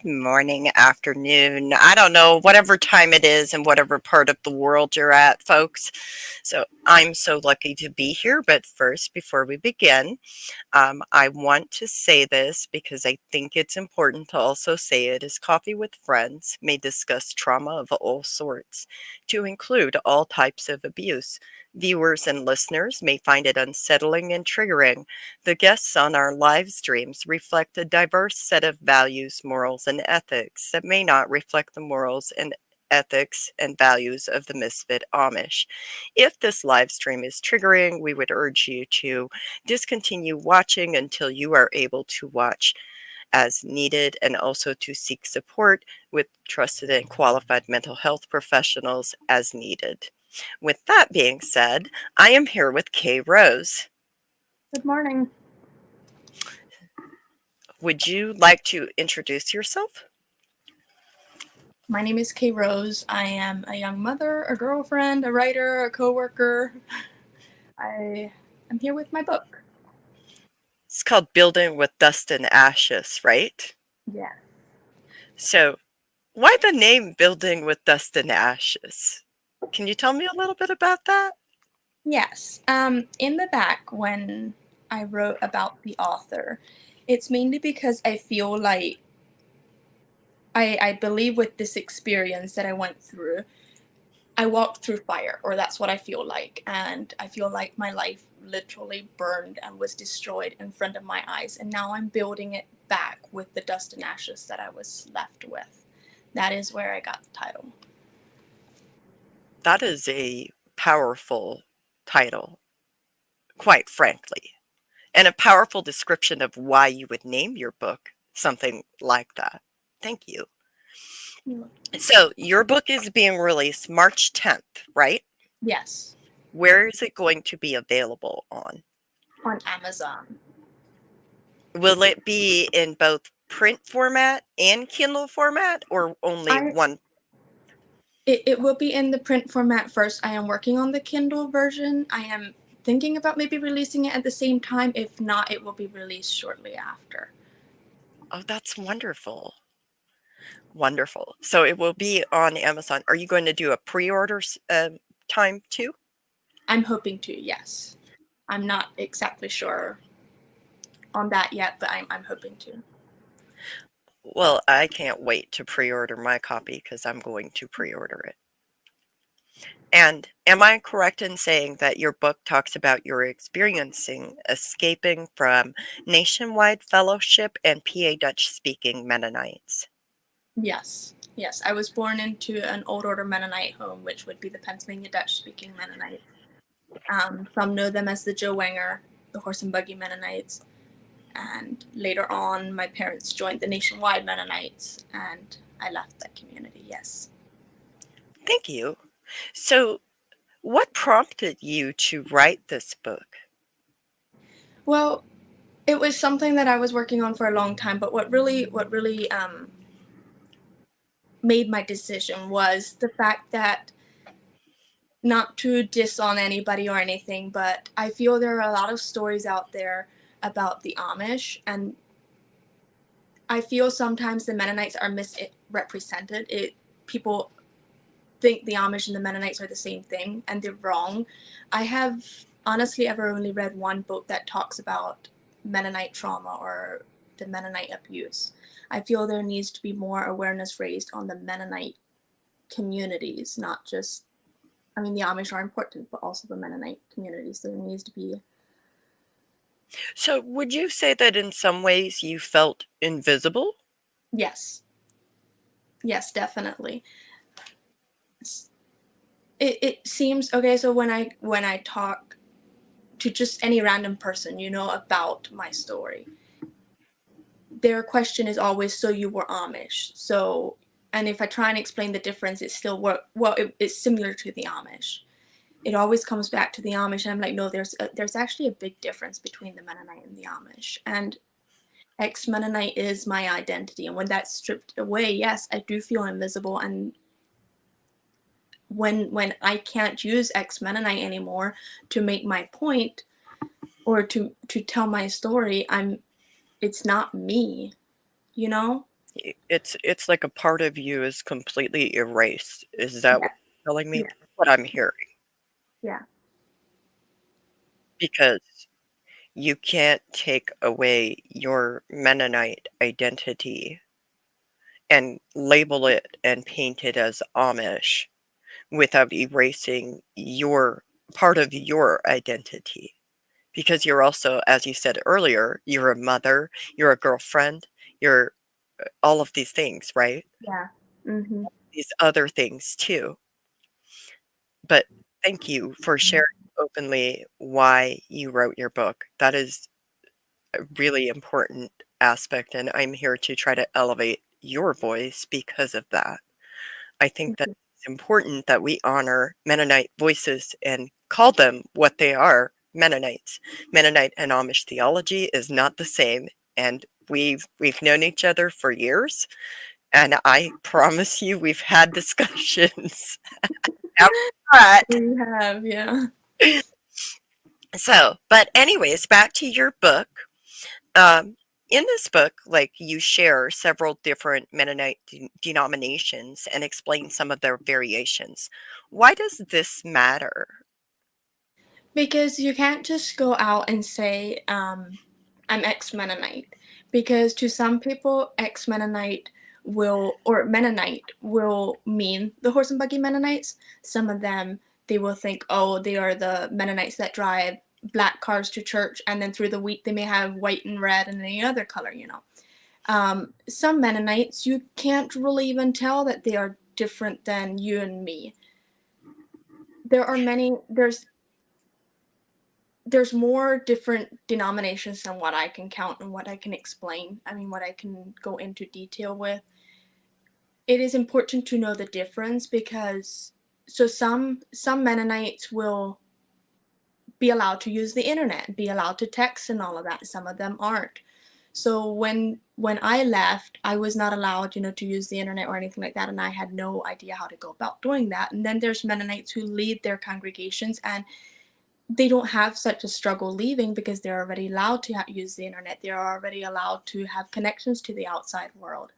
morning, afternoon. I don't know, whatever time it is in whatever part of the world you're at, folks. So I'm so lucky to be here. But first, before we begin, I want to say this because I think it's important to also say it as Coffee with Friends may discuss trauma of all sorts, to include all types of abuse. Viewers and listeners may find it unsettling and triggering. The guests on our live streams reflect a diverse set of values, morals, and ethics that may not reflect the morals and ethics and values of the Misfit Amish. If this live stream is triggering, we would urge you to discontinue watching until you are able to watch as needed and also to seek support with trusted and qualified mental health professionals as needed. With that being said, I am here with Kay Rose. Good morning. Would you like to introduce yourself? My name is Kay Rose. I am a young mother, a girlfriend, a writer, a coworker. I am here with my book. It's called Building with Dust and Ashes, right? Yeah. So, why the name Building with Dust and Ashes? Can you tell me a little bit about that? Yes. In the back, when I wrote about the author, it's mainly because I feel like I believe with this experience that I went through, I walked through fire, or that's what I feel like. And I feel like my life literally burned and was destroyed in front of my eyes. And now I'm building it back with the dust and ashes that I was left with. That is where I got the title. That is a powerful title, quite frankly, and a powerful description of why you would name your book something like that. Thank you. So, your book is being released March 10th, right? Yes, Where is it going to be available on? on Amazon. Will it be in both print format and Kindle format or only I one? it will be in the print format first. I am working on the Kindle version. I am thinking about maybe releasing it at the same time. If not, it will be released shortly after. Oh, that's wonderful. Wonderful. So it will be on Amazon. Are you going to do a pre-order time too? I'm hoping to, yes. I'm not exactly sure on that yet, but I'm hoping to. Well, I can't wait to pre-order my copy because I'm going to pre-order it. And am I correct in saying that your book talks about your experiencing escaping from Nationwide Fellowship and PA Dutch speaking Mennonites? Yes, yes. I was born into an old order Mennonite home, which would be the Pennsylvania Dutch speaking Mennonite. Some know them as the Joe Wanger, the horse and buggy Mennonites. And later on, my parents joined the Nationwide Mennonites, and I left that community, yes. Thank you. So, what prompted you to write this book? Well, it was something that I was working on for a long time, but what really made my decision was the fact that, not to diss on anybody or anything, but I feel there are a lot of stories out there about the Amish, and I feel sometimes the Mennonites are misrepresented. People think the Amish and the Mennonites are the same thing, and they're wrong. I have honestly ever only read one book that talks about Mennonite trauma or the Mennonite abuse. I feel there needs to be more awareness raised on the Mennonite communities, not just, I mean, the Amish are important, but also the Mennonite communities. There needs to be. So, would you say that in some ways you felt invisible? Yes. Yes, definitely. It seems okay. So when I talk to just any random person, about my story, their question is always, so you were Amish. So, and if I try and explain the difference, it's still it's similar to the Amish. It always comes back to the Amish, and I'm like, no, there's actually a big difference between the Mennonite and the Amish. And ex-Mennonite is my identity, and when that's stripped away, yes, I do feel invisible. And when I can't use ex-Mennonite anymore to make my point or to tell my story, it's not me, you know? It's like a part of you is completely erased. Is that Yeah, what you're telling me? yeah, That's what I'm hearing. yeah, Because you can't take away your Mennonite identity and label it and paint it as Amish without erasing your part of your identity. Because you're also, as you said earlier, you're a mother, you're a girlfriend, you're all of these things, right? yeah. Mm-hmm. These other things too. But thank you for sharing openly why you wrote your book. That is a really important aspect, and I'm here to try to elevate your voice because of that. I think that it's important that we honor Mennonite voices and call them what they are, Mennonites. Mennonite and Amish theology is not the same, and we've known each other for years, and I promise you we've had discussions. But We have, yeah. so, but anyways, back to your book. Um, in this book, like you share several different Mennonite denominations and explain some of their variations. Why does this matter? Because you can't just go out and say, I'm ex Mennonite. Because to some people, ex Mennonite or Mennonite will mean the horse and buggy Mennonites. Some of them, they will think, oh, they are the Mennonites that drive black cars to church, and then through the week they may have white and red and any other color, you know. Some Mennonites, you can't really even tell that they are different than you and me. There are many, there's more different denominations than what I can count and what I can explain. I mean, what I can go into detail with. It is important to know the difference because some Mennonites will be allowed to use the internet, be allowed to text and all of that. Some of them aren't. So when I left, I was not allowed, you know, to use the internet or anything like that, and I had no idea how to go about doing that. And then there's Mennonites who lead their congregations, and they don't have such a struggle leaving because they're already allowed to use the internet. They're already allowed to have connections to the outside world.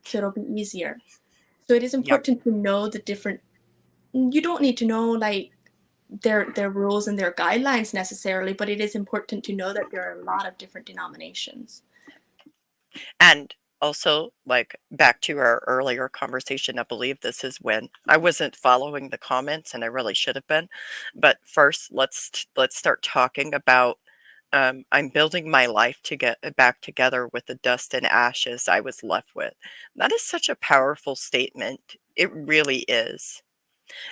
So it'll be easier. So it is Yep. important to know the different, you don't need to know like their rules and their guidelines necessarily, but it is important to know that there are a lot of different denominations. And also, like back to our earlier conversation, I believe this is when I wasn't following the comments and I really should have been. But first, let's start talking about I'm building my life to get back together with the dust and ashes I was left with. That is such a powerful statement. It really is.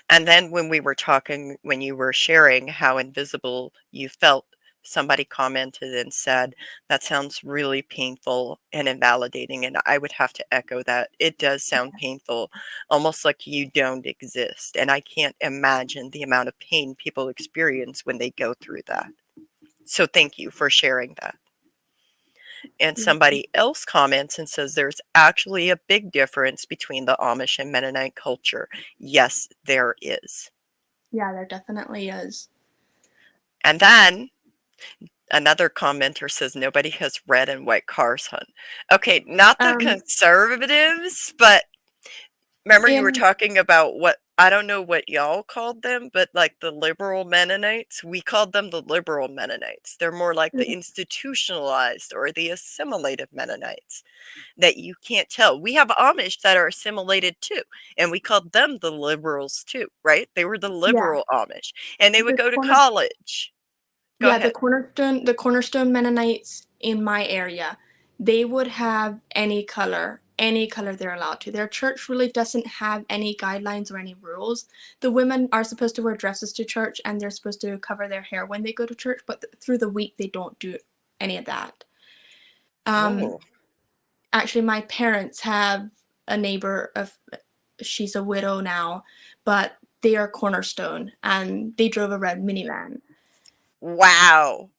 And then when we were talking, when you were sharing how invisible you felt, somebody commented and said, that sounds really painful and invalidating. And I would have to echo that. It does sound painful, almost like you don't exist. And I can't imagine the amount of pain people experience when they go through that. So thank you for sharing that. And somebody else comments and says there's actually a big difference between the Amish and Mennonite culture. Yes, there is. Yeah, there definitely is. And then another commenter says nobody has red and white cars, hun. Okay, not the Um, conservatives, but remember you were in talking about what I don't know what y'all called them, but like the liberal Mennonites, we called them the liberal Mennonites. They're more like the institutionalized or the assimilated Mennonites that you can't tell. We have Amish that are assimilated too, and we called them the liberals too, right? They were the yeah, liberal Amish, and they would the go to corner college. Go yeah, ahead. the cornerstone Mennonites in my area, they would have any color they're allowed to. Their church really doesn't have any guidelines or any rules. The women are supposed to wear dresses to church and they're supposed to cover their hair when they go to church, but through the week they don't do any of that. Um, Oh, Actually, my parents have a neighbor of she's a widow now, but they are cornerstone and they drove a red minivan. wow.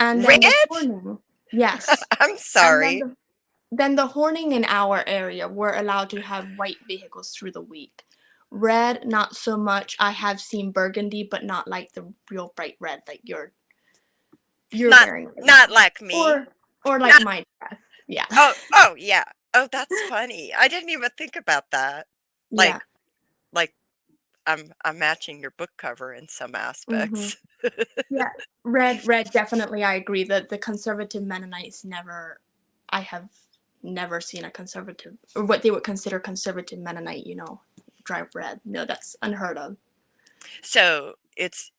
And then the Red? horning, yes. I'm And then sorry. the horning in our area were allowed to have white vehicles through the week. Red, not so much. I have seen burgundy, but not like the real bright red like you're Not wearing right not now. like me. Or like Not my dress. Yeah. oh, oh yeah. Oh, that's funny. I didn't even think about that. Yeah. Like like I'm matching your book cover in some Hmm. aspects. Yeah. Red. Definitely, I agree that the conservative Mennonites never. I have never seen a conservative or what they would consider conservative Mennonite. Drive red. No, that's unheard of. So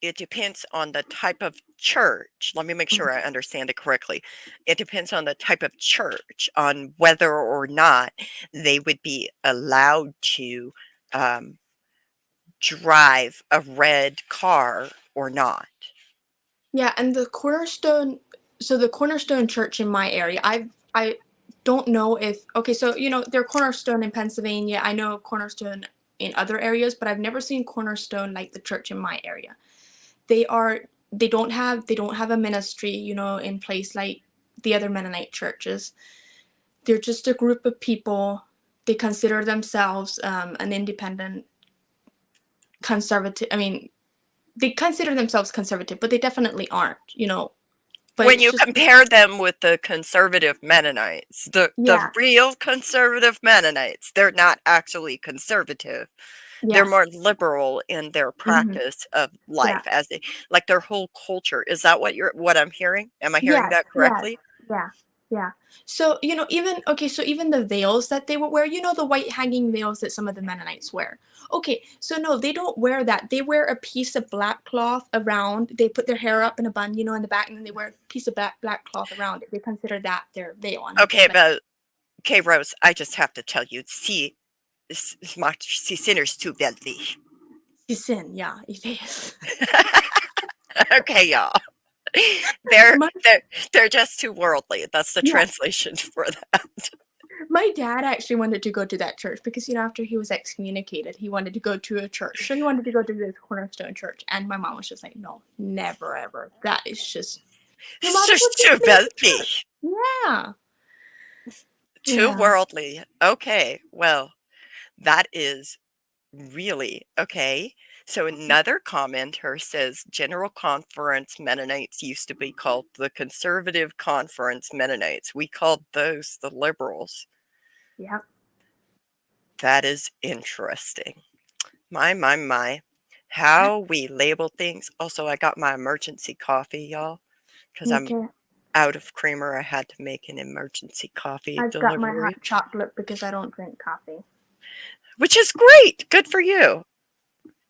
it depends on the type of church. Let me make Mhm. sure I understand it correctly. It depends on the type of church on whether or not they would be allowed to um, drive a red car or not. Yeah, and the Cornerstone. So the Cornerstone Church in my area, I don't know if okay. So they're Cornerstone in Pennsylvania. I know Cornerstone in other areas, but I've never seen Cornerstone like the church in my area. They are they don't have a ministry in place like the other Mennonite churches. They're just a group of people. They consider themselves an independent conservative. I mean, they consider themselves conservative, but they definitely aren't. But When it's you just compare them with the conservative Mennonites, the yeah, real conservative Mennonites, they're not actually conservative. They're yeah, more liberal in their hmm, practice of yeah, life as they like their whole culture. Is that what I'm hearing? Am I hearing yes, that yes, correctly? yeah, yeah. So even okay, so even the veils that they would wear, the white hanging veils that some of the Mennonites wear. Okay, so no, they don't wear that. They wear a piece of black cloth around. They put their hair up in a bun, in the back, and then they wear a piece of black cloth around it. They consider that their veil, and Okay, but okay, Rose, I just have to tell you, si, si sinners too wealthy. it's sin, yeah, it is. Okay, y'all. They're My they're they're just too worldly. That's the yeah, translation for that. my dad actually wanted to go to that church because after he was excommunicated, he wanted to go to a church. So he wanted to go to this Cornerstone church, and my mom was just like, "No, never ever. That is just you might as well Just just too stay at the wealthy. church." Yeah, Too yeah. worldly. Okay, well, that is really okay. So another commenter says General Conference Mennonites used to be called the Conservative Conference Mennonites. We called those the liberals. Yeah. That is interesting. My. How we label things. Also, I got my emergency coffee, y'all, because I'm Okay. out of creamer. I had to make an emergency coffee I've got my delivery, hot chocolate because I don't drink coffee. which is great. Good for you.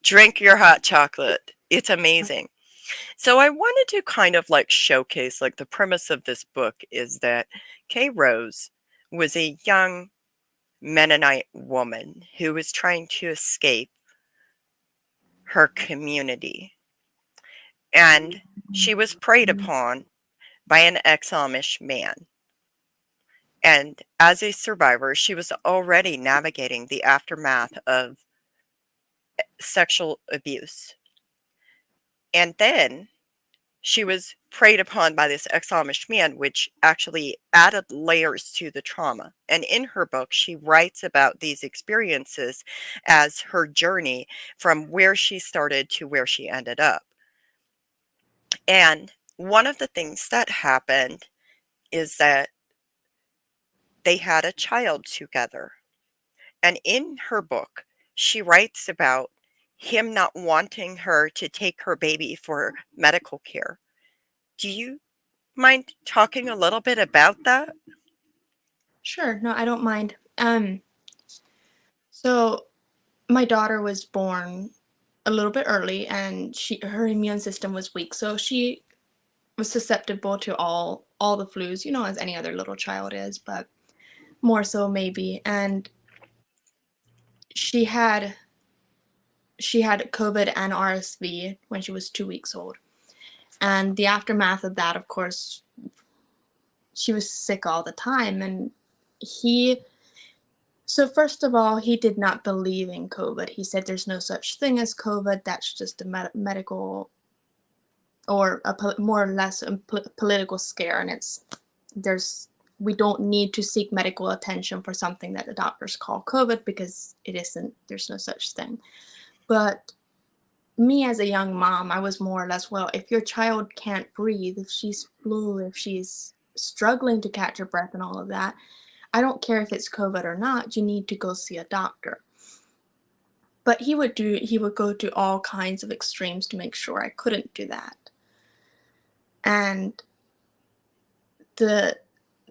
Drink your hot chocolate. It's amazing. So I wanted to kind of like showcase like the premise of this book is that Kay Rose was a young Mennonite woman who was trying to escape her community. And she was preyed upon by an ex Amish man. And as a survivor, she was already navigating the aftermath of sexual abuse. And then she was preyed upon by this ex Amish man, which actually added layers to the trauma. And in her book, she writes about these experiences as her journey from where she started to where she ended up. And one of the things that happened is that they had a child together. And in her book, she writes about him not wanting her to take her baby for medical care. Do you mind talking a little bit about that? Sure. No, I don't mind. So my daughter was born a little bit early, and her immune system was weak, so she was susceptible to all the flus, as any other little child is, but more so maybe. And she had she had COVID and RSV when she was 2 weeks old. And the aftermath of that, of course, she was sick all the time. And he, so first of all, he did not believe in COVID. He said there's no such thing as COVID. That's just a medical or more or less a political scare. And there's, we don't need to seek medical attention for something that the doctors call COVID because it isn't, there's no such thing. But me as a young mom, I was more or less, well, if your child can't breathe, if she's flu, if she's struggling to catch her breath and all of that, I don't care if it's COVID or not, you need to go see a doctor. But he would go to all kinds of extremes to make sure I couldn't do that. And the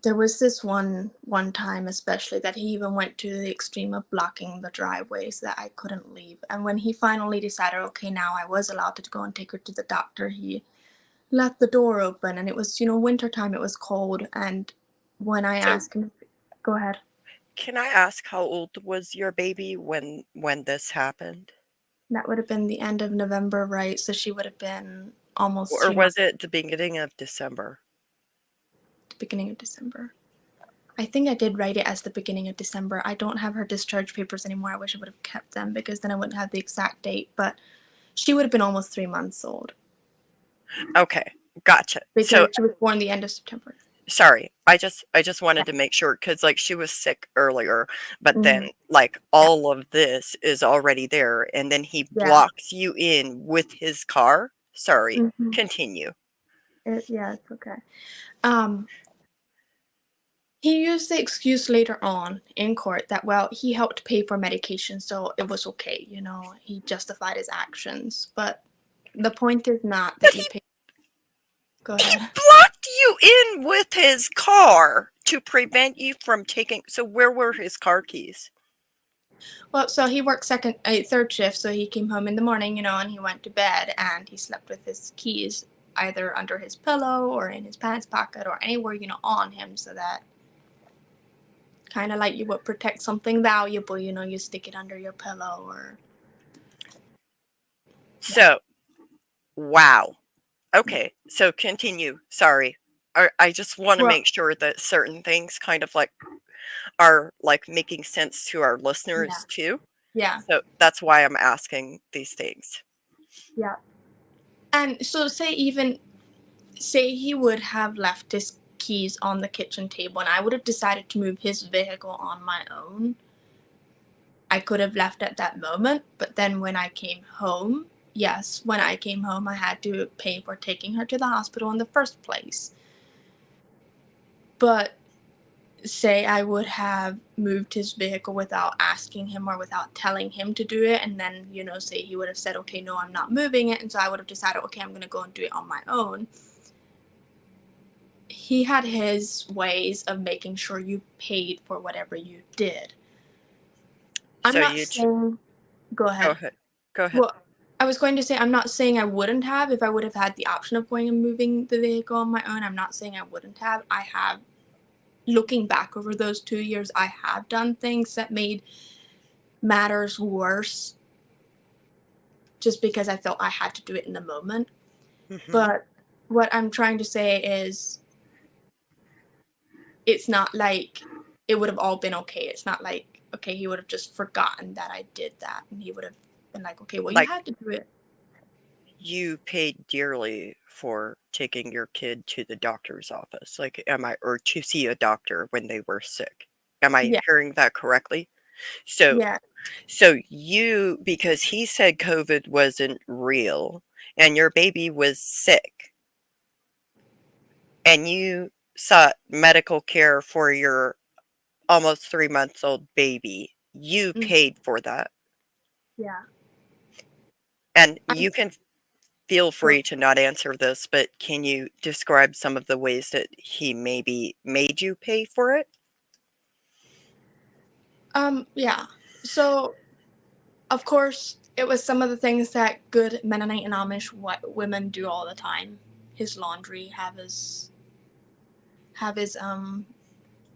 there was this one time especially that he even went to the extreme of blocking the driveway so that I couldn't leave. And when he finally decided, okay, now I was allowed to go and take her to the doctor, he left the door open, and it was, winter time, it was cold, and when I So asked him, go ahead. can I ask how old was your baby when this happened? That would have been the end of November, right? So she would have been almost Or 3 months was it the beginning of December? at the beginning of December. I think I did write it as the beginning of December. I don't have her discharge papers anymore. I wish I would have kept them because then I wouldn't have the exact date, but she would have been almost 3 months old Okay, gotcha. So because she was born the end of September. sorry, I just wanted to make sure because like she was sick earlier, but then Mhm. like all of this is already there, and then he Yeah. blocks you in with his car. Sorry, Mhm. continue. Yeah, it's okay. Um, he used the excuse later on in court that, well, he helped pay for medication, so it was okay, he justified his actions. But the point is not But that you pay. Go he ahead. blocked you in with his car to prevent you from taking. So where were his car keys? Well, so he worked third shift, so he came home in the morning, and he went to bed, and he slept with his keys either under his pillow or in his pants pocket or anywhere, on him, so that kind of like you would protect something valuable, you stick it under your pillow or yeah. So wow. Okay, so continue. Sorry. I just want to Well, make sure that certain things kind of like are like making sense to our yeah, listeners too. yeah, So that's why I'm asking these things. yeah. And so say he would have left his keys on the kitchen table and I would have decided to move his vehicle on my own. I could have left at that moment, but then when I came home, yes, when I came home, I had to pay for taking her to the hospital in the first place. But say I would have moved his vehicle without asking him or without telling him to do it, and then, say he would have said, okay, no, I'm not moving it, and so I would have decided, okay, I'm going to go and do it on my own. He had his ways of making sure you paid for whatever you did. I'm So not you saying, go go ahead. ahead. Go ahead. Well, I was going to say, I'm not saying I wouldn't have if I would have had the option of going and moving the vehicle on my own. I'm not saying I wouldn't have. I have, looking back over those 2 years, I have done things that made matters worse just because I felt I had to do it in the moment. Hmm. But what I'm trying to say is it's not like it would have all been okay. It's not like, okay, he would have just forgotten that I did that and he would have been like, okay, well, you Like had to do it. you paid dearly for taking your kid to the doctor's office. Like, am I, or to see a doctor when they were sick? Am I Yeah, hearing that correctly? So, yeah. so you, because he said COVID wasn't real and your baby was sick and you sought medical care for your almost 3 months old baby, you Mm, paid for that. yeah. And I'm you can feel go. free to not answer this, but can you describe some of the ways that he maybe made you pay for it? Yeah. So, of course, it was some of the things that good Mennonite and Amish women do all the time. His laundry, have his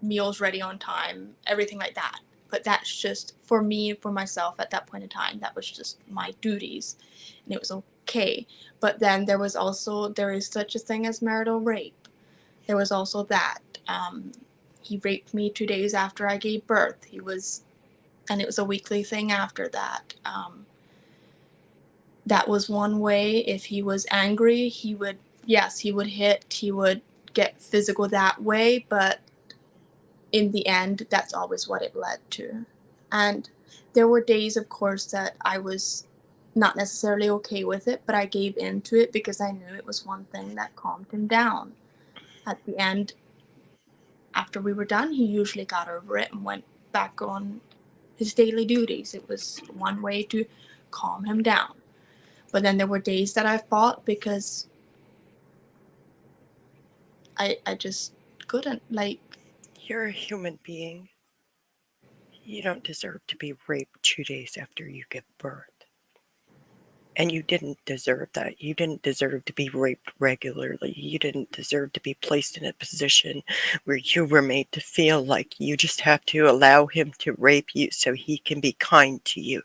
meals ready on time, everything like that. But that's just for me, for myself at that point in time, that was just my duties, and it was okay. But then there is such a thing as marital rape. There was also that. He raped me 2 days after I gave birth. And it was a weekly thing after that. That was one way. If he was angry, he would hit, he would get physical that way, but in the end, that's always what it led to. And there were days, of course, that I was not necessarily okay with it, but I gave in to it because I knew it was one thing that calmed him down. At the end, after we were done, he usually got over it and went back on his daily duties. It was one way to calm him down. But then there were days that I fought because I just couldn't. Like, You're a human being. You don't deserve to be raped 2 days after you give birth. And you didn't deserve that. You didn't deserve to be raped regularly. You didn't deserve to be placed in a position where you were made to feel like you just have to allow him to rape you so he can be kind to you.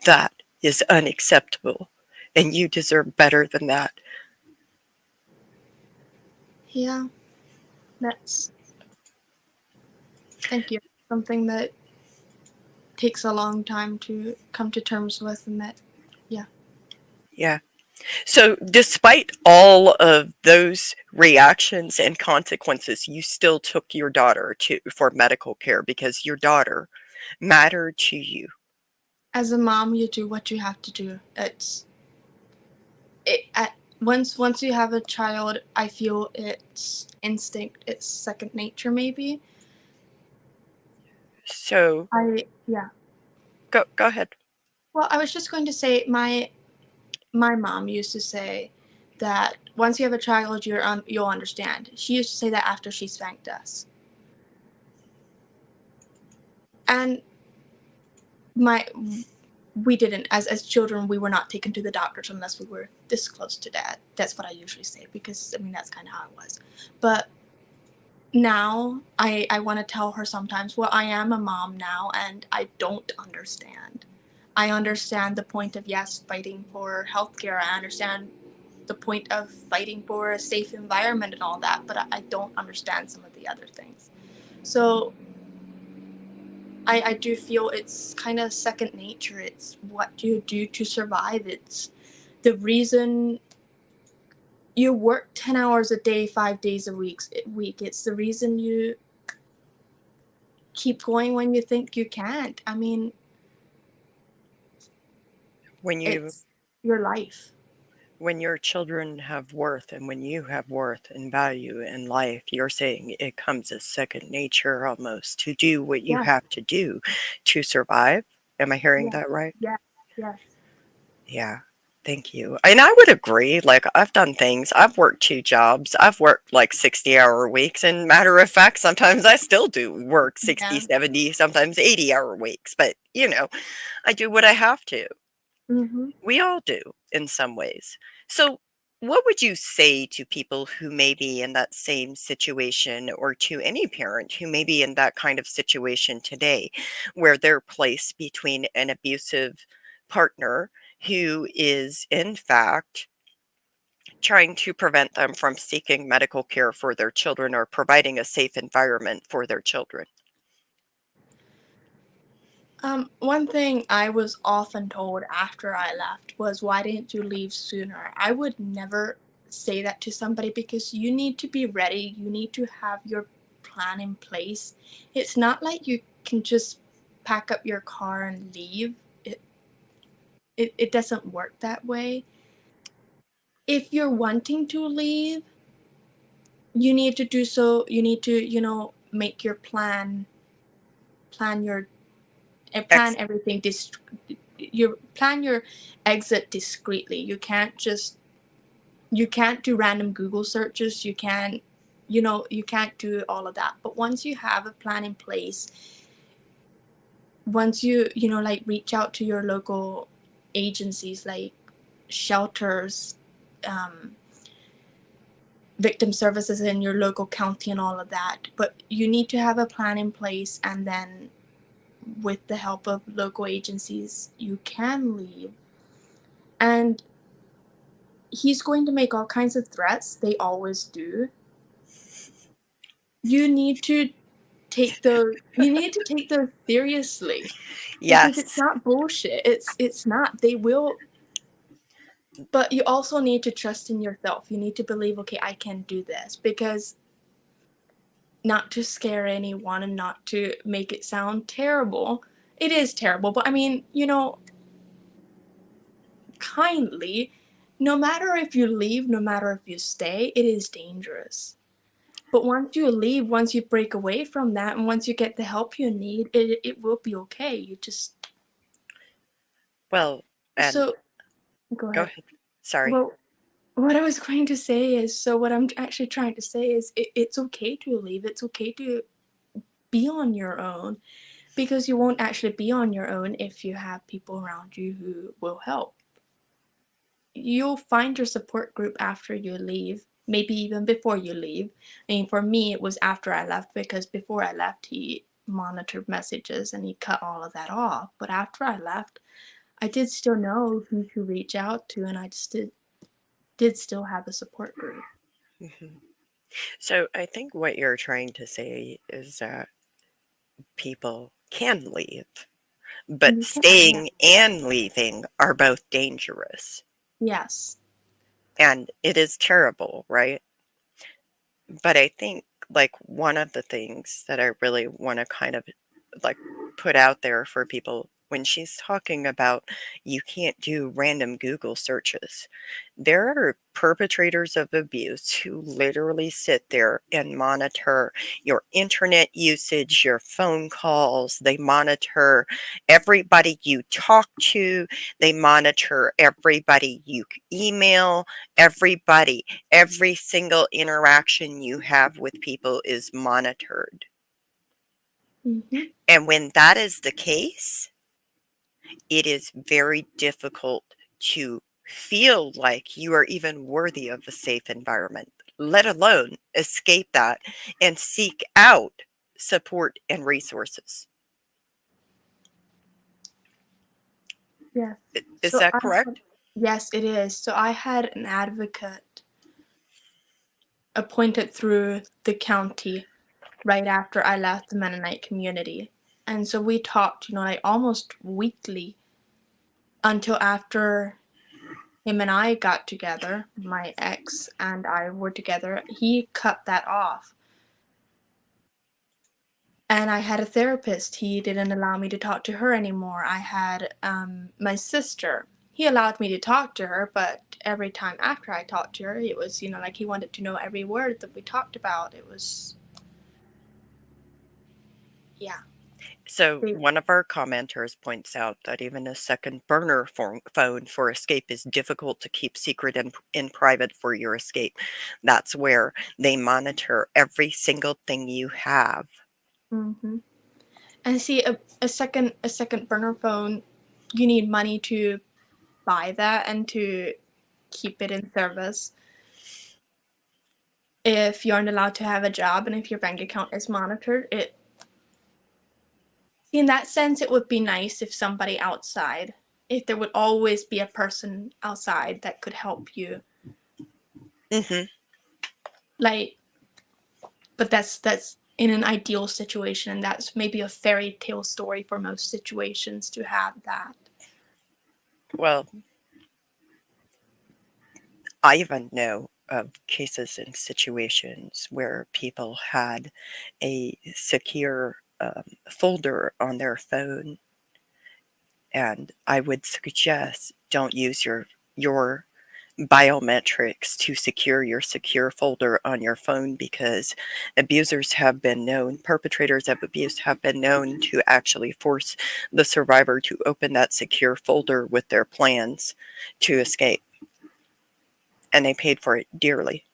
That is unacceptable. And you deserve better than that. yeah, that's, thank you. Something that takes a long time to come to terms with, and that, yeah. Yeah. So, despite all of those reactions and consequences, you still took your daughter to for medical care because your daughter mattered to you. As a mom, you do what you have to do. Once you have a child, I feel it's instinct, it's second nature, maybe. So, Yeah. go ahead. Well, I was just going to say, my mom used to say that once you have a child, you'll understand. She used to say that after she spanked us. And my we didn't, as children, we were not taken to the doctors unless we were this close to dad. That's what I usually say, because I mean that's kind of how it was. But now I want to tell her sometimes, well, I am a mom now and I don't understand. I understand the point of, yes, fighting for healthcare. I understand the point of fighting for a safe environment and all that, but I don't understand some of the other things. So I do feel it's kind of second nature. It's what you do to survive. It's the reason you work 10 hours a day, 5 days a week. It's the reason you keep going when you think you can't. I mean, When you it's your life. when your children have worth and when you have worth and value in life, you're saying it comes as second nature almost to do what you Yeah, have to do to survive. Am I hearing yeah, that right? yeah, yes. Yeah. Thank you. And I would agree. Like, I've done things. I've worked 2 jobs. I've worked like 60-hour weeks. And matter of fact, sometimes I still do work 60, Yeah. 70, sometimes 80-hour weeks. But, I do what I have to. Mm-hmm. We all do in some ways. So, what would you say to people who may be in that same situation, or to any parent who may be in that kind of situation today, where they're placed between an abusive partner who is, in fact, trying to prevent them from seeking medical care for their children or providing a safe environment for their children? One thing I was often told after I left was, why didn't you leave sooner? I would never say that to somebody, because you need to be ready. You need to have your plan in place. It's not like you can just pack up your car and leave. It doesn't work that way. If you're wanting to leave, you need to do so. You need to, make your plan your and plan Ex- everything you plan your exit discreetly. You can't do random Google searches. You can't do all of that. But once you have a plan in place, once like reach out to your local agencies like shelters, um, victim services in your local county and all of that. But you need to have a plan in place, and then with the help of local agencies, you can leave. And he's going to make all kinds of threats. They always do. You need to take those seriously, because it's yes. not bullshit. It's not. They will, but you also need to trust in yourself. You need to believe, okay, I can do this, because not to scare anyone and not to make it sound terrible. It is terrible, but I mean, kindly, no matter if you leave, no matter if you stay, it is dangerous. But once you leave, once you break away from that, and once you get the help you need, it will be okay. You just Well, and so go go ahead. ahead. Sorry. Well, what I was going to say is, so what I'm actually trying to say is, it's okay to leave. It's okay to be on your own, because you won't actually be on your own if you have people around you who will help. You'll find your support group after you leave, maybe even before you leave. I mean, for me, it was after I left, because before I left, he monitored messages and he cut all of that off. But after I left, I did still know who to reach out to, and I just did still have a support group. Mhm. So I think what you're trying to say is that people can leave, but You can, yeah. staying and leaving are both dangerous. Yes. And it is terrible, right? But I think like one of the things that I really want to kind of like put out there for people when she's talking about you can't do random Google searches. There are perpetrators of abuse who literally sit there and monitor your internet usage, your phone calls. They monitor everybody you talk to. They monitor everybody you email, everybody. Every single interaction you have with people is monitored. Mm-hmm. And when that is the case, it is very difficult to feel like you are even worthy of a safe environment, let alone escape that and seek out support and resources. Yes. Is So that correct? yes, it is. So I had an advocate appointed through the county right after I left the Mennonite community. And so we talked, like almost weekly until after him and I got together, my ex and I were together. He cut that off. And I had a therapist. He didn't allow me to talk to her anymore. I had my sister. He allowed me to talk to her, but every time after I talked to her, it was, like he wanted to know every word that we talked about. It was, yeah. So, They, one of our commenters points out that even a second burner phone for escape is difficult to keep secret and in private for your escape. That's where they monitor every single thing you have. hmm And see, a second burner phone, you need money to buy that and to keep it in service. If you aren't allowed to have a job and if your bank account is monitored, in that sense, it would be nice if somebody outside, if there would always be a person outside that could help you. Hmm. Like, but that's in an ideal situation, and that's maybe a fairy tale story for most situations to have that. Well, I even know of cases and situations where people had a secure folder on their phone, and I would suggest don't use your biometrics to secure your secure folder on your phone because abusers have been known, perpetrators of abuse have been known to actually force the survivor to open that secure folder with their plans to escape. And they paid for it dearly.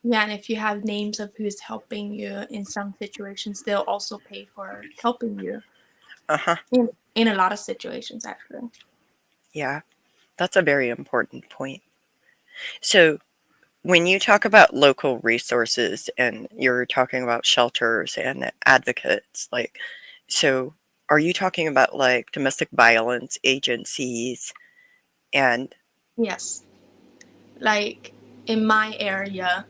Yeah, and if you have names of who's helping you in some situations, they'll also pay for helping you Uh-huh. in a lot of situations, actually. Yeah, that's a very important point. So when you talk about local resources and you're talking about shelters and advocates, like, so are you talking about like domestic violence agencies and Yes. Like in my area,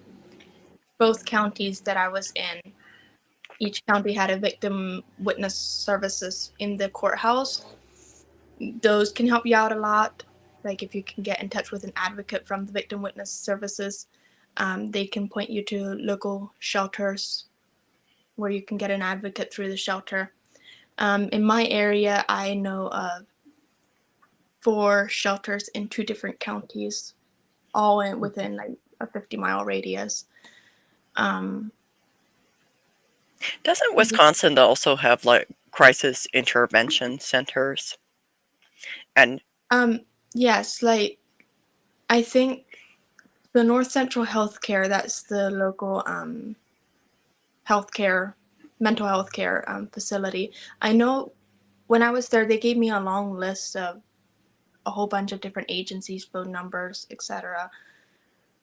both counties that I was in, each county had a victim witness services in the courthouse. Those can help you out a lot. Like if you can get in touch with an advocate from the victim witness services, they can point you to local shelters where you can get an advocate through the shelter. In my area, I know of 4 shelters in 2 different counties, all within like a 50-mile radius. Doesn't Wisconsin also have like crisis intervention centers? And Um, yes, like I think the North Central Healthcare, that's the local healthcare, mental health care facility. I know when I was there, they gave me a long list of a whole bunch of different agencies, phone numbers, etc.,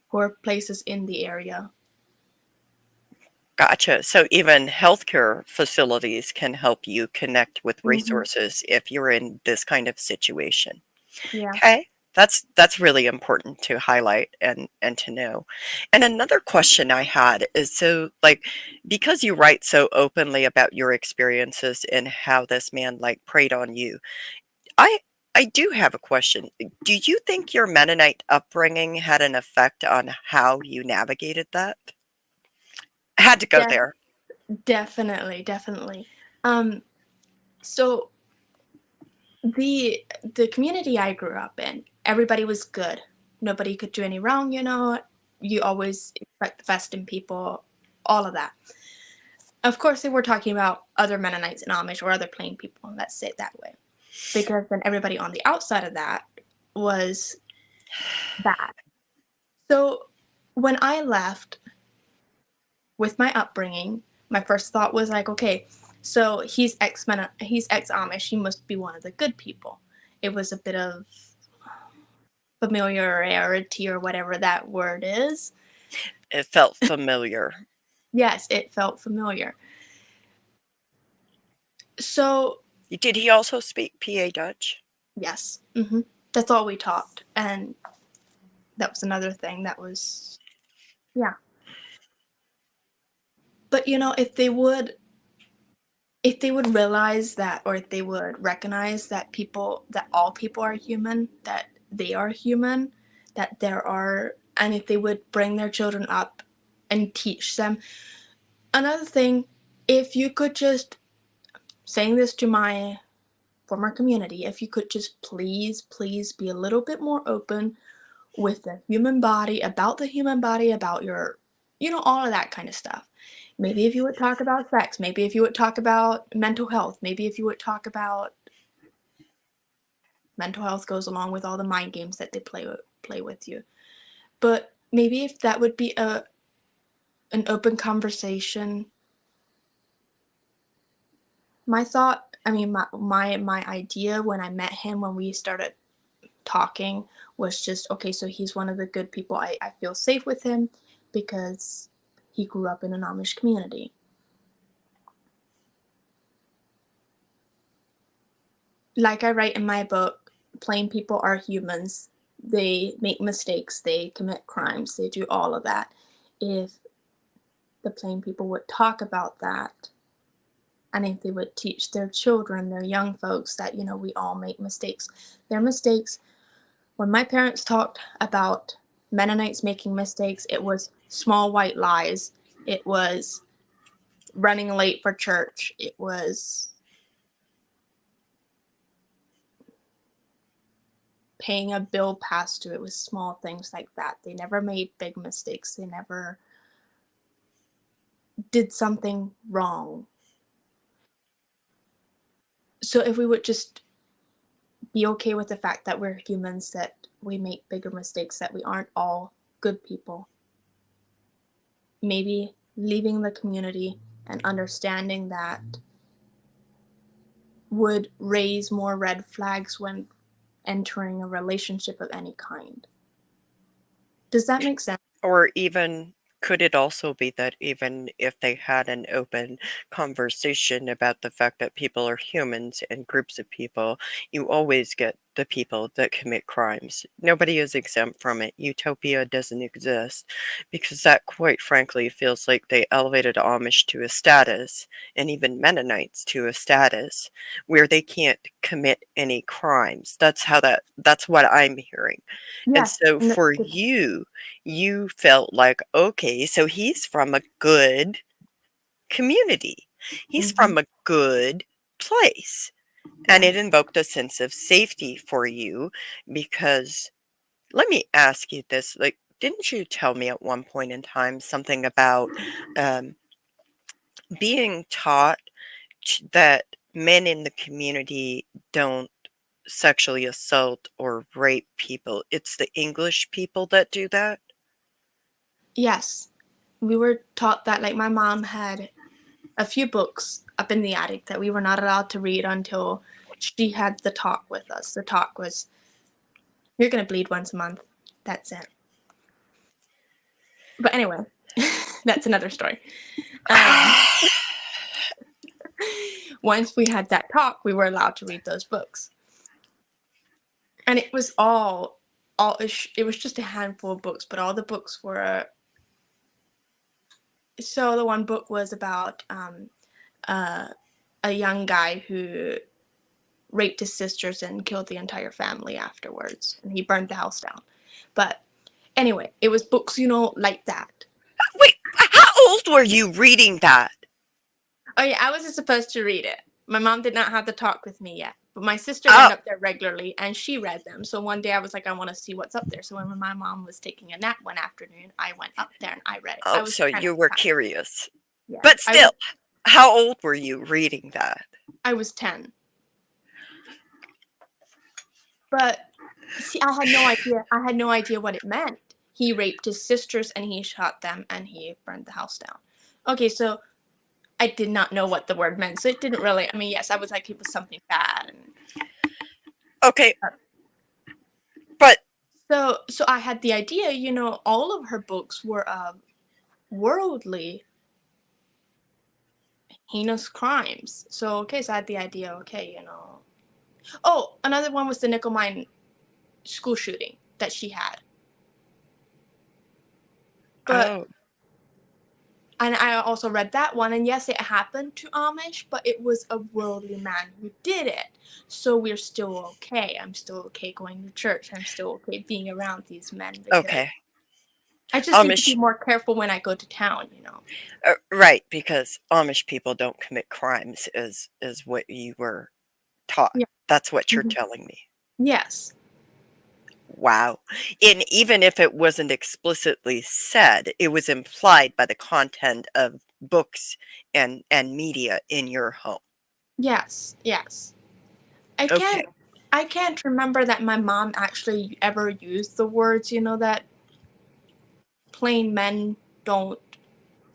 for places in the area. gotcha. So even healthcare facilities can help you connect with Hmm. resources if you're in this kind of situation. Yeah. Okay. That's really important to highlight and to know. And another question I had is, so like, because you write so openly about your experiences and how this man like preyed on you, I I do have a question. Do you think your Mennonite upbringing had an effect on how you navigated that? I had to go De- there. definitely, definitely. Um, so the community I grew up in, everybody was good. Nobody could do any wrong, you know. You always expect the best in people, all of that. Of course, they were talking about other Mennonites and Amish or other plain people, let's say it that way. Because then everybody on the outside of that was bad. So when I left with my upbringing, my first thought was like, okay, so he's ex Amish, he must be one of the good people. It was a bit of familiarity or whatever that word is. It felt familiar. Yes, it felt familiar. So, Did he also speak PA Dutch? yes, that's all we talked. And that was another thing that was, yeah. But you know, if they would realize that, or if they would recognize that that all people are human, that they are human, that there are, and if they would bring their children up and teach them. Another thing, if you could just, saying this to my former community, if you could just please be a little bit more open with the human body, about your, all of that kind of stuff. Maybe if you would talk about sex, maybe if you would talk about mental health, maybe if you would talk about mental health goes along with all the mind games that they play with you. But maybe if that would be an open conversation. My thought, I mean, my idea when I met him, when we started talking, was just, okay, so he's one of the good people. I feel safe with him because he grew up in an Amish community. Like I write in my book, plain people are humans. They make mistakes, they commit crimes, they do all of that. If the plain people would talk about that, and if they would teach their children, their young folks, that, we all make mistakes. Their mistakes, when my parents talked about Mennonites making mistakes, it was small white lies. It was running late for church. It was paying a bill past due. It was small things like that. They never made big mistakes. They never did something wrong. So if we would just be okay with the fact that we're humans, that we make bigger mistakes, that we aren't all good people, maybe leaving the community and understanding that would raise more red flags when entering a relationship of any kind. Does that make sense? Or even could it also be that even if they had an open conversation about the fact that people are humans and groups of people, you always get the people that commit crimes. Nobody is exempt from it. Utopia doesn't exist because that, quite frankly, feels like they elevated Amish to a status, and even Mennonites to a status, where they can't commit any crimes. That's what I'm hearing. And Yes. so And for you felt like, okay, so he's from a good community. He's mhm. from a good place. And Yeah. it invoked a sense of safety for you because let me ask you this, like, didn't you tell me at one point in time something about um, being taught that men in the community don't sexually assault or rape people. It's the English people that do that. Yes, we were taught that. Like my mom had a few books up in the attic that we were not allowed to read until she had the talk with us. The talk was, "You're gonna bleed once a month. That's it." But anyway, that's another story. Once we had that talk, we were allowed to read those books, and it was it was just a handful of books, but all the books were. So the one book was about a young guy who raped his sisters and killed the entire family afterwards, and he burned the house down. But anyway, it was books, like that. Wait, how old were you reading that? Oh yeah, I wasn't supposed to read it. My mom did not have the talk with me yet, but my sister Oh, went up there regularly and she read them. So one day I was like, I want to see what's up there. So when my mom was taking a nap one afternoon, I went up there and I read it. I oh, was so 10 you at were the time. curious. Yeah, But still, how old were you reading that? I was 10. But see, I had no idea. I had no idea what it meant. He raped his sisters and he shot them and he burned the house down. Okay, so I did not know what the word meant. So it didn't really, I mean, yes, I was like, it was something bad. Okay, but So I had the idea, all of her books were worldly, heinous crimes. So, okay, so I had the idea, okay. Oh, another one was the Nickel Mine school shooting that she had. But oh, And I also read that one, and yes, it happened to Amish, but it was a worldly man who did it. So we're still okay. I'm still okay going to church. I'm still okay being around these men because okay. I just need to be Amish, more careful when I go to town. right? Because Amish people don't commit crimes, is what you were taught. Yeah. That's what you're Mhm. telling me. Yes. Wow. And even if it wasn't explicitly said, it was implied by the content of books and media in your home. Yes. Yes. I Okay. can't. I can't remember that my mom actually ever used the words. That plain men don't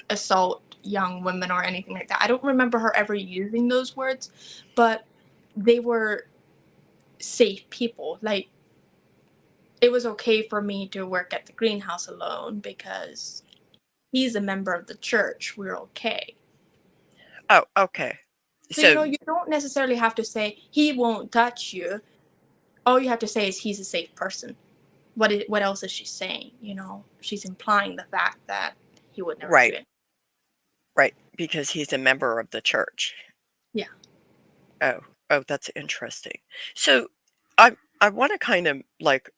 assault young women or anything like that. I don't remember her ever using those words, but they were safe people. Like, it was okay for me to work at the greenhouse alone because he's a member of the church. We're okay. Oh, okay. So, So, you don't necessarily have to say he won't touch you. All you have to say is he's a safe person. What else is she saying? She's implying the fact that he would never do right, it. right, because he's a member of the church. Yeah. Oh, oh, that's interesting. So, I want to kind of like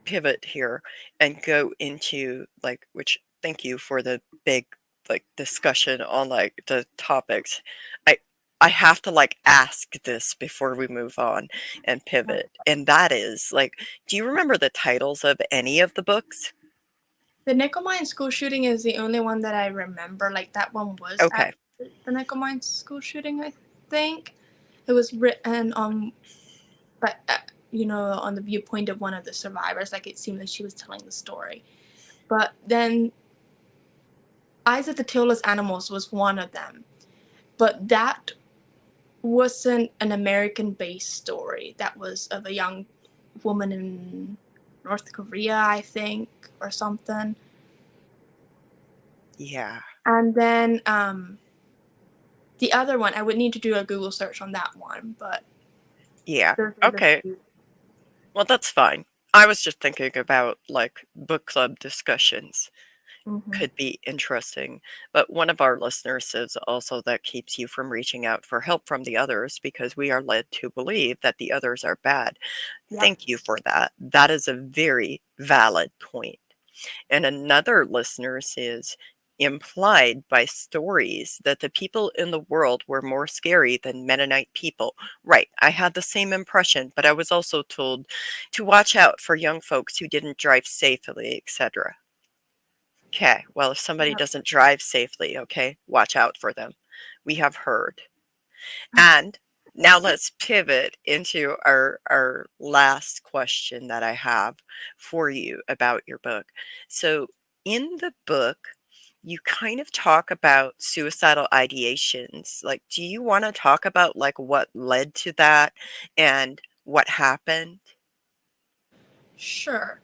pivot here and go into like which thank you for the big like discussion on like the topics. I I have to like ask this before we move on and pivot. And that is like, do you remember the titles of any of the books? The Nickel Mine school shooting is the only one that I remember. Like, that one was Okay. at the Nickel Mine school shooting, I think. It was written on, but on the viewpoint of one of the survivors. Like, it seemed like she was telling the story. But then, Eyes of the Tailless Animals was one of them. But that wasn't an American-based story. That was of a young woman in North Korea, I think, or something. Yeah. And then the other one, I would need to do a Google search on that one, but Yeah. those are the Okay. two. Well, that's fine. I was just thinking about like book club discussions. Mm-hmm. Could be interesting. But one of our listeners says also that keeps you from reaching out for help from the others because we are led to believe that the others are bad. Yep. Thank you for that. That is a very valid point. And another listener says, implied by stories that the people in the world were more scary than Mennonite people. Right. I had the same impression, but I was also told to watch out for young folks who didn't drive safely, etc. Okay. Well, if somebody Yep. doesn't drive safely, okay, watch out for them. We have heard. And now let's pivot into our last question that I have for you about your book. So, in the book, you kind of talk about suicidal ideations. Like, do you want to talk about like what led to that and what happened? Sure.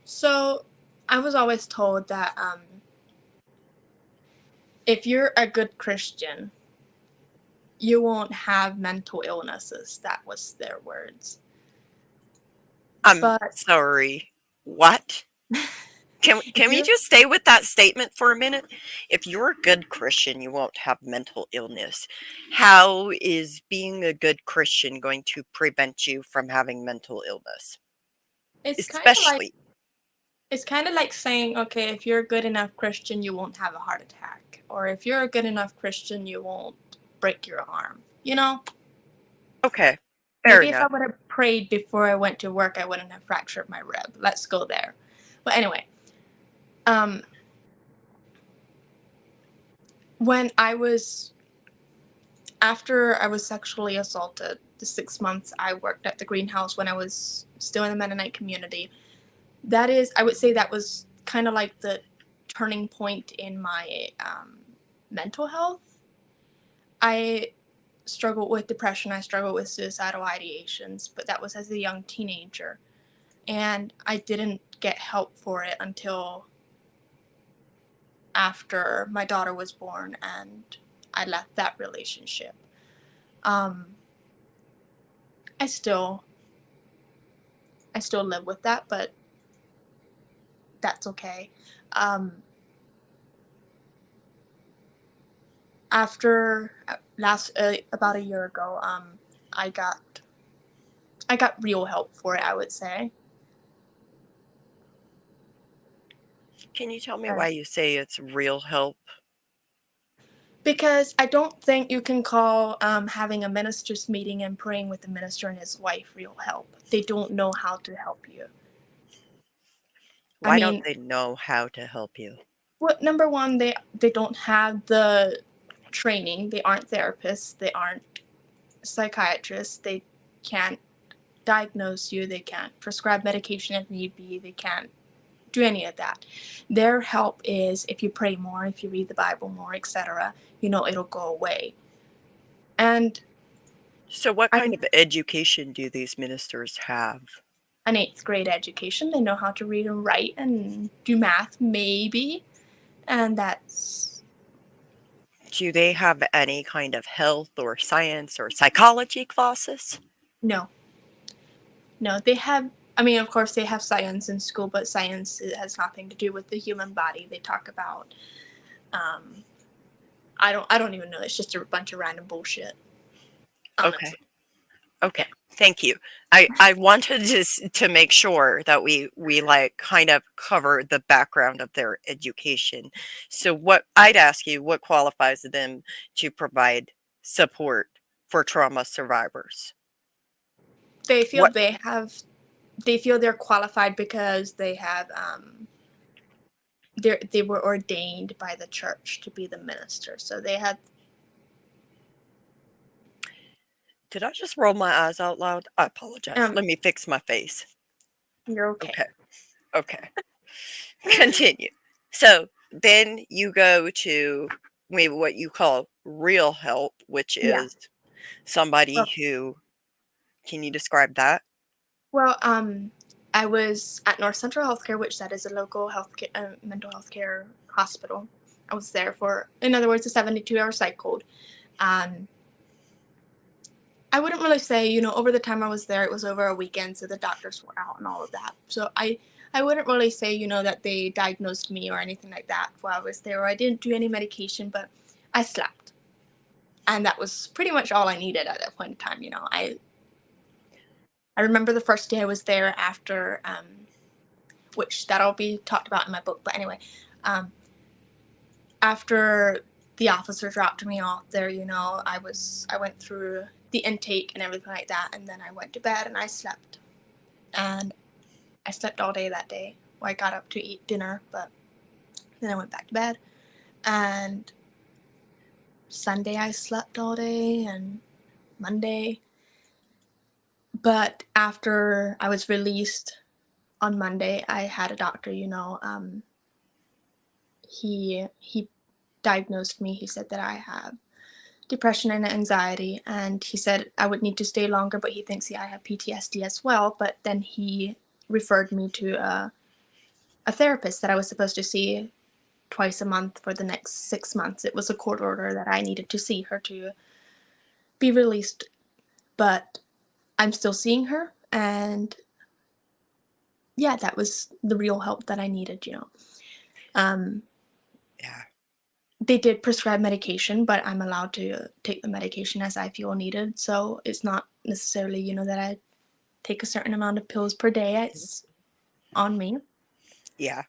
So I was always told that if you're a good Christian, you won't have mental illnesses. That was their words. I'm But sorry. What? if Can we you're just stay with that statement for a minute? If you're a good Christian, you won't have mental illness. How is being a good Christian going to prevent you from having mental illness? it's kind of like Especially, it's kind of like saying, okay, if you're a good enough Christian, you won't have a heart attack, or if you're a good enough Christian, you won't break your arm. You know, okay, fair maybe if I enough. would have prayed before I went to work, I wouldn't have fractured my rib. Let's go there. But anyway, um, when I was after I was sexually assaulted, the 6 months I worked at the greenhouse when I was still in the Mennonite community, that is, I would say that was kind of like the turning point in my mental health. I struggled with depression, I struggled with suicidal ideations, but that was as a young teenager. And I didn't get help for it until after my daughter was born and I left that relationship. Um, I still I still live with that, but that's okay. Um, after last about a year ago, I got I got real help for it, I would say. Can you tell me Uh, why you say it's real help? because I don't think you can call having a minister's meeting and praying with the minister and his wife real help. They don't know how to help you. I Why don't mean, they know how to help you? what number one, they don't have the training. They aren't therapists. They aren't psychiatrists. They can't diagnose you. They can't prescribe medication if need be. They can't do any of that. Their help is if you pray more, if you read the Bible more, etc. It'll go away. And So, what I kind of education do these ministers have? an eighth grade education. They know how to read and write and do math, maybe. And that's Do they have any kind of health or science or psychology classes? no, no. They have. I mean, of course, they have science in school, but science has nothing to do with the human body. They talk about. Um, I don't even know. It's just a bunch of random bullshit. Okay. Honestly. Okay. Yeah. Thank you. I wanted to make sure that we like kind of cover the background of their education. So what I'd ask you, what qualifies them to provide support for trauma survivors? They feel What they have. They feel they're qualified because they have. They were ordained by the church to be the minister, so they had. did I just roll my eyes out loud? I apologize. Um, Let me fix my face. you're okay. Okay. Okay. Continue. So then you go to maybe what you call real help, which Yeah. is somebody Well, who can you describe that? well, I was at North Central Healthcare, which that is a local mental health care hospital. I was there for, in other words, a 72-hour cycle. Um, I wouldn't really say, over the time I was there, it was over a weekend, so the doctors were out and all of that. So I wouldn't really say, that they diagnosed me or anything like that while I was there, or I didn't do any medication, but I slept. And that was pretty much all I needed at that point in time. I remember the first day I was there after, which that'll be talked about in my book. But anyway, um, after the officer dropped me off there, I went through the intake and everything like that, and then I went to bed and I slept, and I slept all day that day. Well, I got up to eat dinner, but Then I went back to bed. And Sunday I slept all day and Monday. But after I was released on Monday, I had a doctor, he diagnosed me. He said that I have depression and anxiety, and he said I would need to stay longer, but he thinks I have PTSD as well. But then he referred me to a therapist that I was supposed to see twice a month for the next 6 months. It was a court order that I needed to see her to be released, but I'm still seeing her, and yeah, that was the real help that I needed. Um, Yeah. they did prescribe medication, but I'm allowed to take the medication as I feel needed. So it's not necessarily, that I take a certain amount of pills per day. It's on me. Yeah.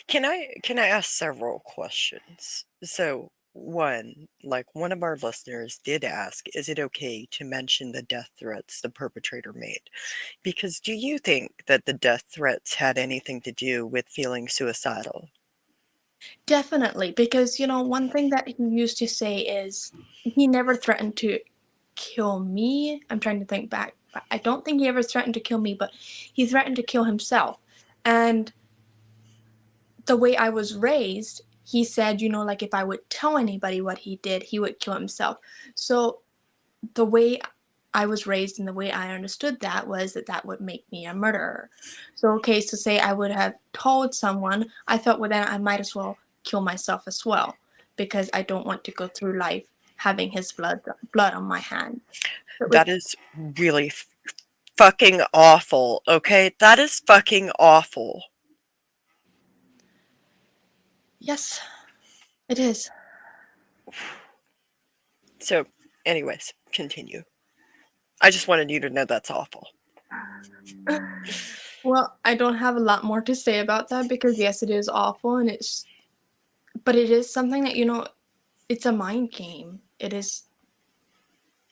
Can I ask several questions? So, one, like one of our listeners did ask, is it okay to mention the death threats the perpetrator made? Because do you think that the death threats had anything to do with feeling suicidal? Definitely, because, one thing that he used to say is he never threatened to kill me. I'm trying to think back. I don't think he ever threatened to kill me, but he threatened to kill himself. And the way I was raised, he said, like if I would tell anybody what he did, he would kill himself. So the way I was raised and the way I understood that was that would make me a murderer. So, okay, so say I would have told someone, I thought, well, then I might as well kill myself as well, because I don't want to go through life having his blood on my hand. It was, That is really fucking awful, okay? That is fucking awful. yes, it is. So, anyways, continue. I just wanted you to know that's awful. Well, I don't have a lot more to say about that because yes, it is awful, but it is something that, it's a mind game. It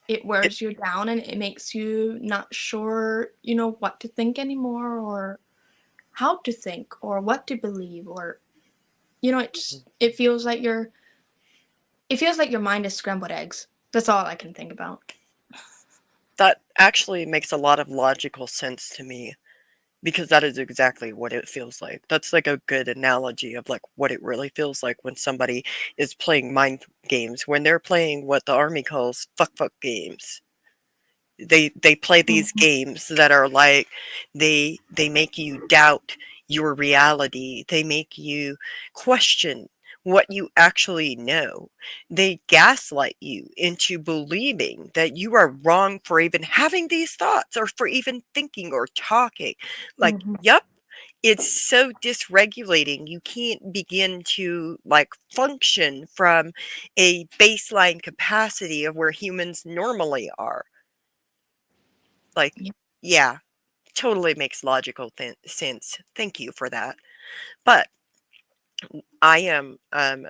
It, wears you down and it makes you not sure, what to think anymore, or how to think, or what to believe, or it feels like your mind is scrambled eggs. That's all I can think about. that actually makes a lot of logical sense to me because that is exactly what it feels like. That's like a good analogy of like what it really feels like when somebody is playing mind games, when they're playing what the army calls fuck games. They play these Mhm. games that are like they make you doubt your reality. They make you question what you actually know. They gaslight you into believing that you are wrong for even having these thoughts or for even thinking or talking. Like, Mhm. yep, it's so dysregulating. You can't begin to like function from a baseline capacity of where humans normally are. Like, Yeah. yeah, totally makes logical sense. Thank you for that. But I am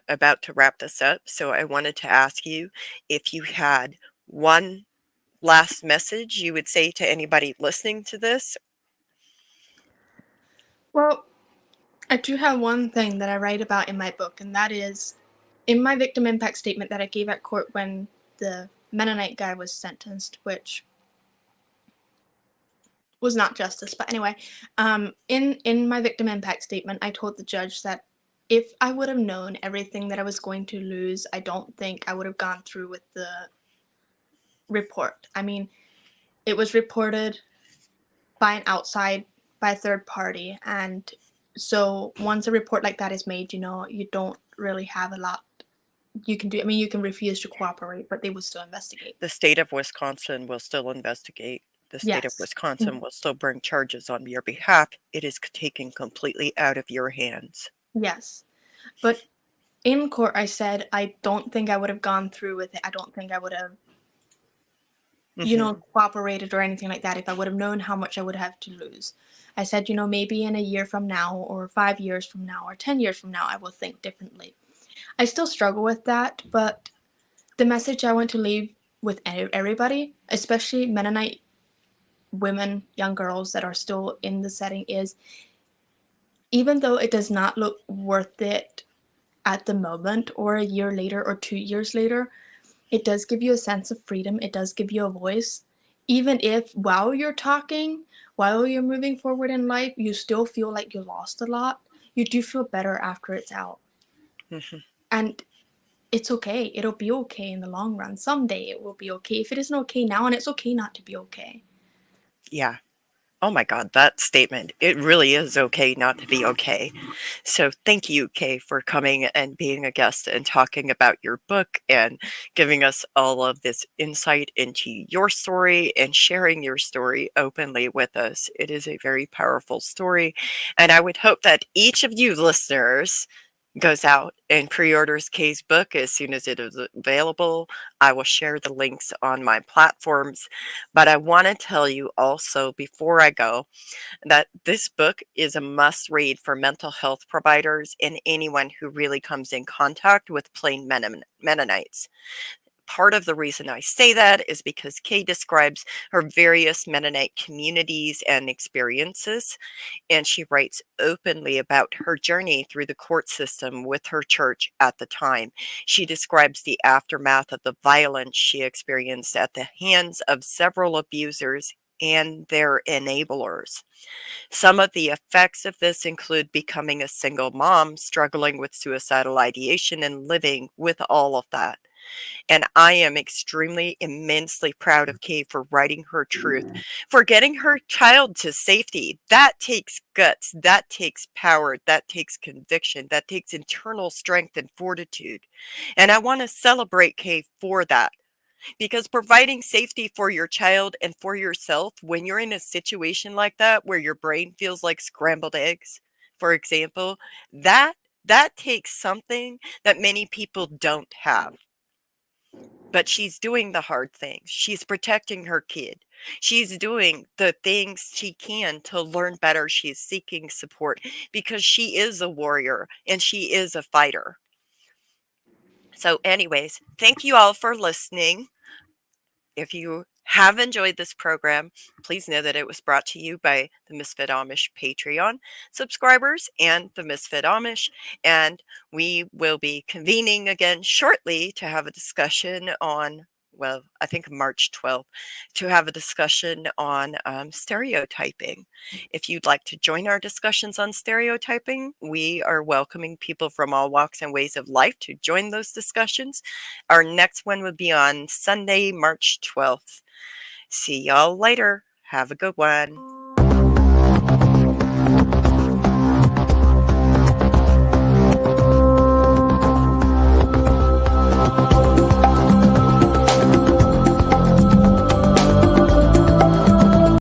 about to wrap this up, so I wanted to ask you if you had one last message you would say to anybody listening to this. Well, I do have one thing that I write about in my book, and that is in my victim impact statement that I gave at court when the Mennonite guy was sentenced, which was not justice. But anyway, in my victim impact statement, I told the judge that if I would have known everything that I was going to lose, I don't think I would have gone through with the report. I mean, it was reported by by a third party, and so once a report like that is made, you don't really have a lot you can do. I mean, you can refuse to cooperate, but they will still investigate. The state of Wisconsin will still investigate. The state of Yes. Wisconsin will still bring charges on your behalf. It is taken completely out of your hands. Yes. But in court, I said I don't think I would have gone through with it. I don't think I would have, Hmm. cooperated or anything like that if I would have known how much I would have to lose. I said, maybe in a year from now, or 5 years from now, or 10 years from now, I will think differently. I still struggle with that, but the message I want to leave with everybody, especially Mennonite women, young girls that are still in the setting, is even though it does not look worth it at the moment or a year later or 2 years later, it does give you a sense of freedom. It does give you a voice. Even if while you're talking, while you're moving forward in life, you still feel like you lost a lot, you do feel better after it's out. Mhm. And it's okay. It'll be okay in the long run. Someday it will be okay if it isn't okay now, and it's okay not to be okay. Yeah. Oh my God, that statement. It really is okay not to be okay. So thank you, Kay, for coming and being a guest and talking about your book and giving us all of this insight into your story and sharing your story openly with us. It is a very powerful story. And I would hope that each of you listeners goes out and pre-orders Kay's book as soon as it is available. I will share the links on my platforms. But I want to tell you also before I go that this book is a must read for mental health providers and anyone who really comes in contact with plain Mennonites. Part of the reason I say that is because Kay describes her various Mennonite communities and experiences, and she writes openly about her journey through the court system with her church at the time. She describes the aftermath of the violence she experienced at the hands of several abusers and their enablers. Some of the effects of this include becoming a single mom, struggling with suicidal ideation, and living with all of that. And I am extremely, immensely proud of Kay for writing her truth, for getting her child to safety. That takes guts, that takes power, that takes conviction, that takes internal strength and fortitude. And I want to celebrate Kay for that. Because providing safety for your child and for yourself when you're in a situation like that where your brain feels like scrambled eggs, for example, that that takes something that many people don't have. But she's doing the hard things. She's protecting her kid. She's doing the things she can to learn better. She's seeking support because she is a warrior and she is a fighter. So, anyways, thank you all for listening. If you have enjoyed this program, please know that it was brought to you by the Misfit Amish Patreon subscribers and the Misfit Amish. And we will be convening again shortly to have a discussion on, well, I think March 12th, to have a discussion on stereotyping. If you'd like to join our discussions on stereotyping, we are welcoming people from all walks and ways of life to join those discussions. Our next one would be on Sunday, March 12th. See y'all later. Have a good one.